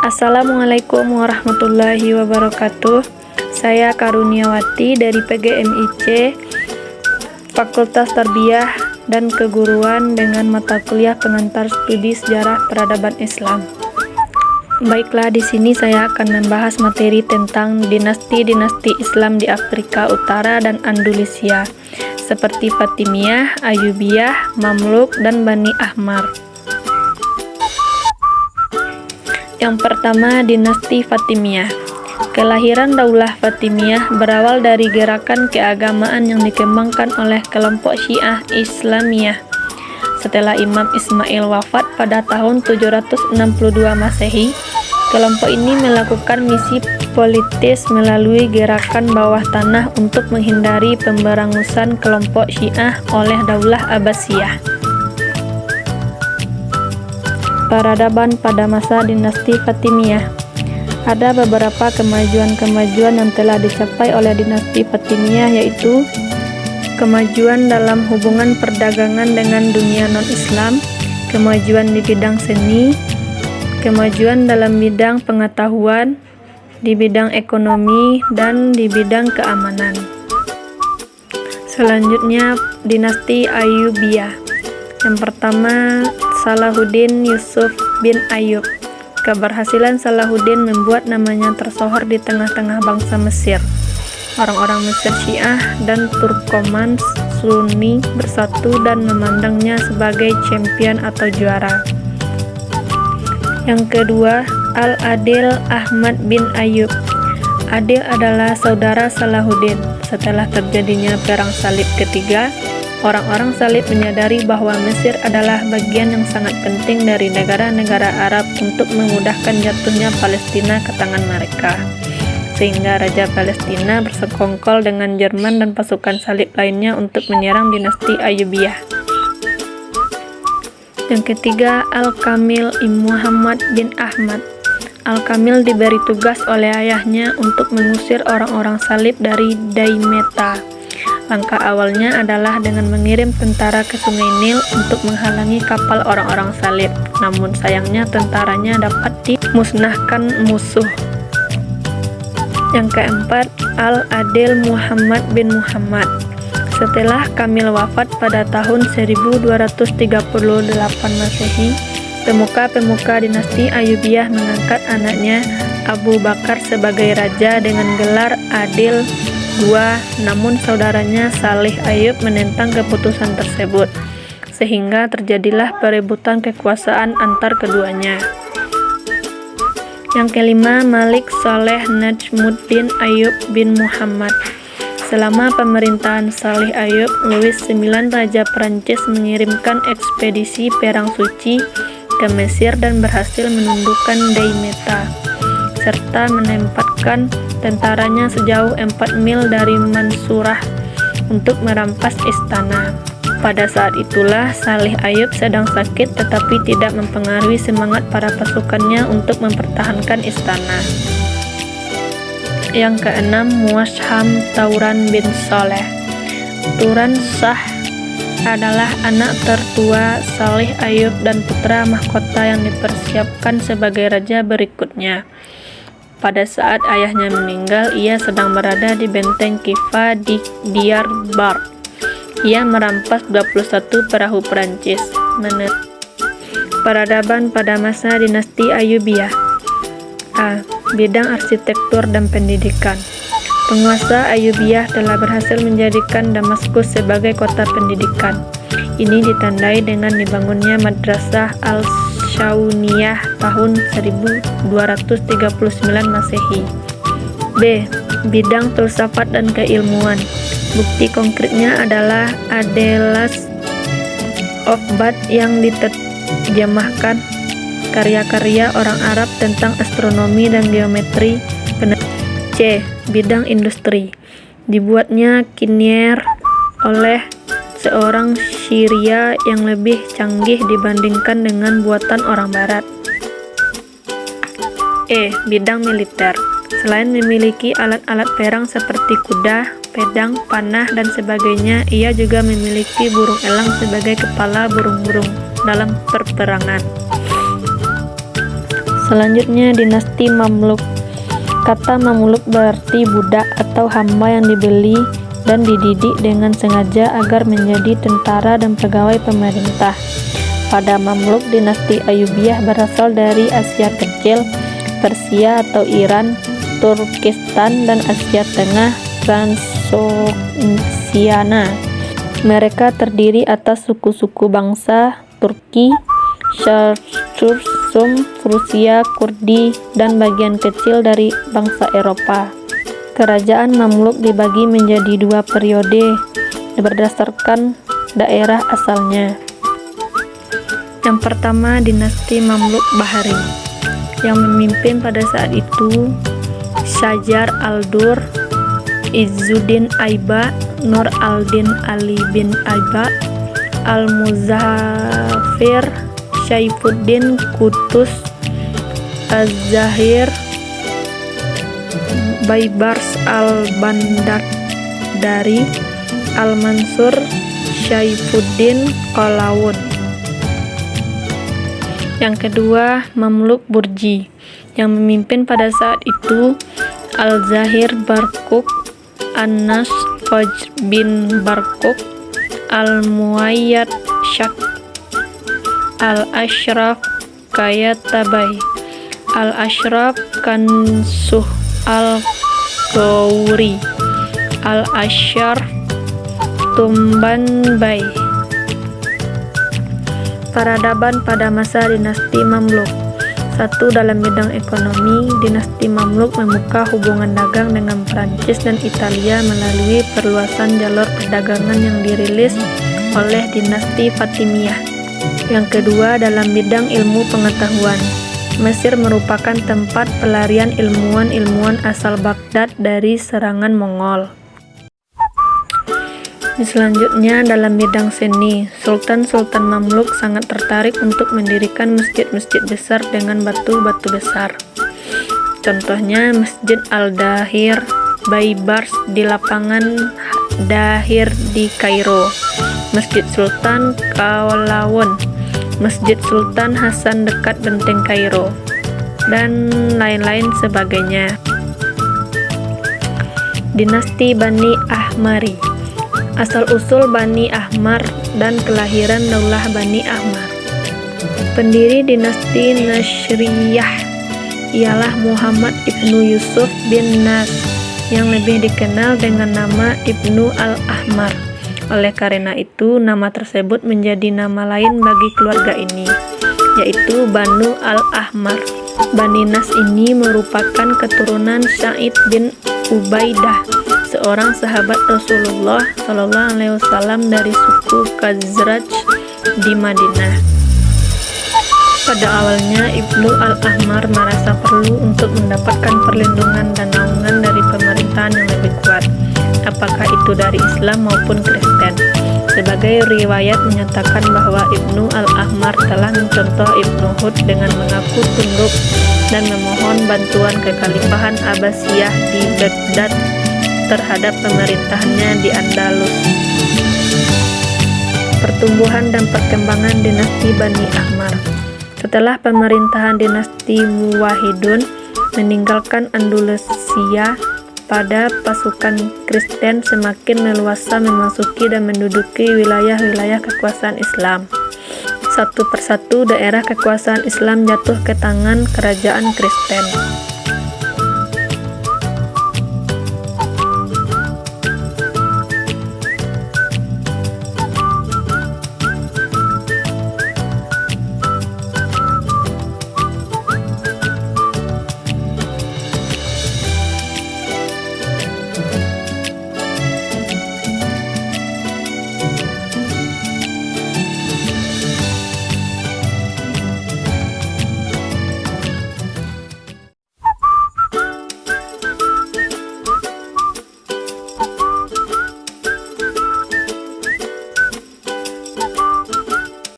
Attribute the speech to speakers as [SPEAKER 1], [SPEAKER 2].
[SPEAKER 1] Assalamualaikum warahmatullahi wabarakatuh. Saya Karuniawati dari PGMIC Fakultas Tarbiyah dan Keguruan dengan mata kuliah pengantar studi Sejarah Peradaban Islam. Baiklah, di sini saya akan membahas materi tentang dinasti-dinasti Islam di Afrika Utara dan Andalusia, seperti Fatimiyah, Ayyubiyah, Mamluk, dan Bani Ahmar. Yang pertama, dinasti Fatimiyah. Kelahiran Daulah Fatimiyah berawal dari gerakan keagamaan yang dikembangkan oleh kelompok Syiah Islamiyah. Setelah Imam Ismail wafat pada tahun 762 Masehi, kelompok ini melakukan misi politis melalui gerakan bawah tanah untuk menghindari pemberangusan kelompok Syiah oleh Daulah Abbasiyah. Peradaban pada masa dinasti Fatimiyah. Ada beberapa kemajuan-kemajuan yang telah dicapai oleh dinasti Fatimiyah, yaitu kemajuan dalam hubungan perdagangan dengan dunia non-Islam, kemajuan di bidang seni, kemajuan dalam bidang pengetahuan, di bidang ekonomi, dan di bidang keamanan. Selanjutnya, dinasti Ayyubiyah. Yang pertama, Salahuddin Yusuf bin Ayyub. Keberhasilan Salahuddin membuat namanya tersohor di tengah-tengah bangsa Mesir. Orang-orang Mesir Syiah dan Turkoman Sunni bersatu dan memandangnya sebagai champion atau juara. Yang kedua, Al-Adil Ahmad bin Ayyub. Adil adalah saudara Salahuddin. Setelah terjadinya Perang Salib ketiga, orang-orang Salib menyadari bahwa Mesir adalah bagian yang sangat penting dari negara-negara Arab untuk memudahkan jatuhnya Palestina ke tangan mereka. Sehingga Raja Palestina bersekongkol dengan Jerman dan pasukan Salib lainnya untuk menyerang dinasti Ayyubiyah. Yang ketiga, Al-Kamil Muhammad bin Ahmad. Al-Kamil diberi tugas oleh ayahnya untuk mengusir orang-orang Salib dari Daimeta. Langkah awalnya adalah dengan mengirim tentara ke Sungai Nil untuk menghalangi kapal orang-orang Salib. Namun sayangnya tentaranya dapat dimusnahkan musuh. Yang keempat, Al-Adil Muhammad bin Muhammad. Setelah Kamil wafat pada tahun 1238 Masehi, pemuka-pemuka dinasti Ayyubiyah mengangkat anaknya Abu Bakar sebagai raja dengan gelar Adil II, namun saudaranya Salih Ayyub menentang keputusan tersebut, sehingga terjadilah perebutan kekuasaan antar keduanya. Yang kelima, Malik Saleh Najmuddin Ayyub bin Muhammad. Selama pemerintahan Salih Ayyub, Louis IX Raja Prancis mengirimkan ekspedisi perang suci ke Mesir dan berhasil menundukkan Daimeta, serta menempatkan tentaranya sejauh 4 mil dari Mansurah untuk merampas istana. Pada saat itulah Salih Ayyub sedang sakit, tetapi tidak mempengaruhi semangat para pasukannya untuk mempertahankan istana. Yang keenam, Muasham Tauran bin Saleh. Turan Shah adalah anak tertua Salih Ayyub dan putra mahkota yang dipersiapkan sebagai raja berikutnya. Pada saat ayahnya meninggal, ia sedang berada di benteng Kifa di Diyarbakir. Ia merampas 21 perahu Perancis. Peradaban pada masa dinasti Ayyubiyah. A. Bidang arsitektur dan pendidikan. Penguasa Ayyubiyah telah berhasil menjadikan Damaskus sebagai kota pendidikan. Ini ditandai dengan dibangunnya Madrasah Al-Shawniyah tahun 1239 Masehi. B. Bidang filsafat dan keilmuan. Bukti konkretnya adalah Adalas of Bad yang diterjemahkan karya-karya orang Arab tentang astronomi dan geometri. C. Bidang industri. Dibuatnya kinier oleh seorang Syria yang lebih canggih dibandingkan dengan buatan orang Barat. E. Bidang militer. Selain memiliki alat-alat perang seperti kuda, pedang, panah, dan sebagainya, ia juga memiliki burung elang sebagai kepala burung-burung dalam perperangan. Selanjutnya, dinasti Mamluk. Kata Mamluk berarti budak atau hamba yang dibeli dan dididik dengan sengaja agar menjadi tentara dan pegawai pemerintah. Pada Mamluk, dinasti Ayyubiyah berasal dari Asia Kecil, Persia atau Iran, Turkistan, dan Asia Tengah, Transoksiana. Mereka terdiri atas suku-suku bangsa Turki, Sum, Rusia, Kurdi, dan bagian kecil dari bangsa Eropa. Kerajaan Mamluk dibagi menjadi 2 periode berdasarkan daerah asalnya. Yang pertama, dinasti Mamluk Bahari. Yang memimpin pada saat itu Shajar al-Dur, Izzuddin Aiba, Nur al-Din Ali bin Aiba, Al-Muzaffir, Syaifuddin Qutus, Az-Zahir, Baibars al-Bandari, Al-Mansur, Syaifuddin Qalawun. Yang kedua, Mamluk Burji. Yang memimpin pada saat itu Al-Zahir Barkuk, An-Nas Fajr bin Barkuk, Al-Muayyad Syak, Al-Ashraf Kayatabai, Al-Ashraf Kansuh Al-Gawri, Al-Ashraf Tumbanbai. Peradaban pada masa dinasti Mamluk. 1. Dalam bidang ekonomi, dinasti Mamluk membuka hubungan dagang dengan Prancis dan Italia melalui perluasan jalur perdagangan yang dirilis oleh dinasti Fatimiyah. Yang kedua, dalam bidang ilmu pengetahuan, Mesir merupakan tempat pelarian ilmuwan-ilmuwan asal Baghdad dari serangan Mongol. Selanjutnya, dalam bidang seni, Sultan-Sultan Mamluk sangat tertarik untuk mendirikan masjid-masjid besar dengan batu-batu besar. Contohnya, Masjid Al-Dahir Baibars di lapangan Dahir di Kairo, Masjid Sultan Qalawun, Masjid Sultan Hasan dekat Benteng Kairo, dan lain-lain sebagainya. Dinasti Bani Ahmari. Asal-usul Bani Ahmar dan kelahiran Daulah Bani Ahmar. Pendiri dinasti Nasriyah ialah Muhammad ibnu Yusuf bin Nas, yang lebih dikenal dengan nama Ibnu al-Ahmar. Oleh karena itu, nama tersebut menjadi nama lain bagi keluarga ini, yaitu Banu al-Ahmar. Bani Nas ini merupakan keturunan Sa'id bin Ubaidah, seorang sahabat Rasulullah SAW dari suku Khazraj di Madinah. Pada awalnya, Ibnu al-Ahmar merasa perlu untuk mendapatkan perlindungan dan naungan dari pemerintahan yang lebih kuat, apakah itu dari Islam maupun Kristen. Sebagai riwayat menyatakan bahwa Ibnu al-Ahmar telah mencontoh Ibnu Hud dengan mengaku tunduk dan memohon bantuan kekhalifahan Abbasiyah di Baghdad terhadap pemerintahannya di Andalus. Pertumbuhan dan perkembangan dinasti Bani Ahmar. Setelah pemerintahan dinasti Muwahhidun meninggalkan Andalusia, pada pasukan Kristen semakin leluasa memasuki dan menduduki wilayah-wilayah kekuasaan Islam. Satu persatu daerah kekuasaan Islam jatuh ke tangan kerajaan Kristen.